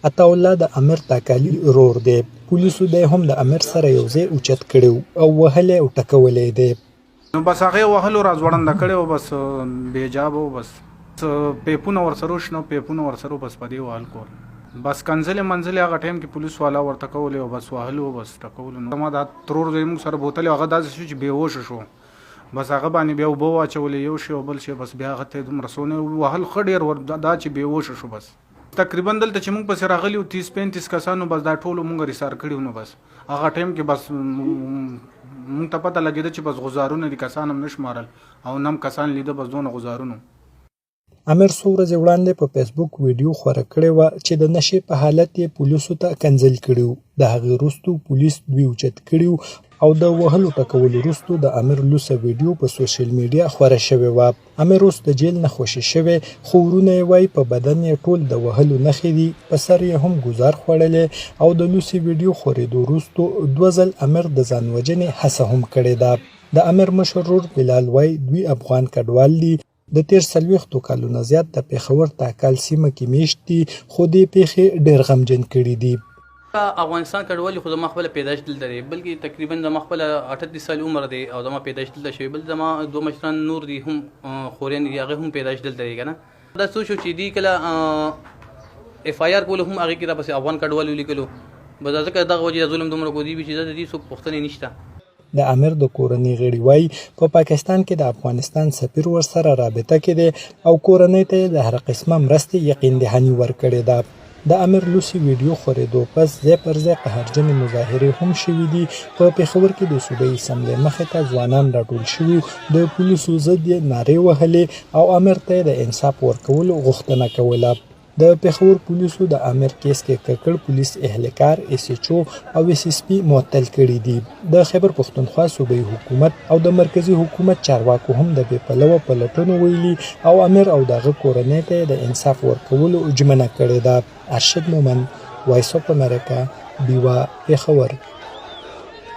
عطاالله د امیر تاکالي ورور دی. پولیسو دی هم د امیر سره یو ځای اوچت کړی او وهلی او ټکولی دی. نو بس هغې وهلو را ځوړنده کړی و، بس بېجابه و، بس پیپونه ورسره وشنو، پیپونه ورسره بس په دې وهل کول، بس کنځلې منځلې هغه ټایم کې پولیس والا ورته کولې او بس وهلو و، بس ټکولو. نو ما دا ترور دی موږ سره بوتلې، هغه داسې شو چې بېهوشه شو، بس هغه باندې بیا اوبه واچولې یو شی او بل شی، بس بیا هغه ته یې دومره سونې وهل ښه ډېر دا چې بېهوشه شو. بس تقریبا دلته چې موږ پسې راغلي وو 30-35 کسانو، بس دا ټولو موږ ریسار کړي وو. نو بس هغه ټایم کې بس موږ ته پته لګېده چې بس غزارونه دي، کسان هم نه شمارل او نم کسان لیده، بس دونه غزارونه. امیر څو ورځې وړاندې په فیسبوک ویډیو خوره کړې وه چې د نشې په حالت یې پولیسو ته کنځل کړي وو. د هغې وروستو پولیس دوی اوچت کړي وو او د وهلو ټکولو وروستو د امیر لوڅه ویډیو په سوشل میډیا خوره شوې وه. امیر اوس د جیل نه خوشي شوی، خو ورونه یې وایي په بدن یې ټول د وهلو نښې دي، په سر یې هم ګوزار خوړلی او د لوڅې ویډیو خورېدو وروستو 2 ځل امیر د ځان وژنې هڅه هم کړې ده. د امیر مشر ورور بلال وایي دوی افغان کډوال دي، د تیر 40 کالو نه زیات د پېښور تاکال سیمه کې میشت دي، خو دې پیښې ډېر غمجن کړي دي. افغانستان کډوالي خو زما خپله پیدایش دلته دی، بلکې تقریبا زما خپله 38 سال عمر دی او زما پیدایش دلته شوی. بل زما 2 مشران نور دي هم خوریان دي، هغې هم پیدایش دلته دی که نه. دا څه شو چې دوی کله اف آی آر کولو هم هغې کې راپسې افغان کډوال ولیکلو، بس ځکه دغه وجې ظلم دومره کو دي وي چې د دې څوک پوښتنې نشته. د امیر د کورنۍ غړي وایي په پاکستان کې د افغانستان سفیر ورسره رابطه کې دی او کورنۍ ته یې د هر قسمه مرستې یقین دهاني ورکړې ده. د امیر لوڅې ویډیو خورېدو پس ځای پر ځای قهرجنې مظاهرې هم شوي دي. په پېښور کې د صوبایي اسمبلۍ مخې ته ځوانان راټول شوي، د پولیسو ضد یې نارې وهلې او امیر ته یې د انصاف ورکولو غوښتنه کوله. د پېښور پولیسو د امیر کیس کې ککړ پولیس اهلکار ایس ایچ او او ایس ایس پي معطل کړي دي. د خیبر پښتونخوا صوبایي حکومت او د مرکزي حکومت چارواکو هم د بې پلوه پلټونو ویلي او امیر او دغه کورنۍ ته د انصاف ورکولو ژمنه کړې ده. ارشد مومند، وایس اف امریکا، بیوا، پېښور.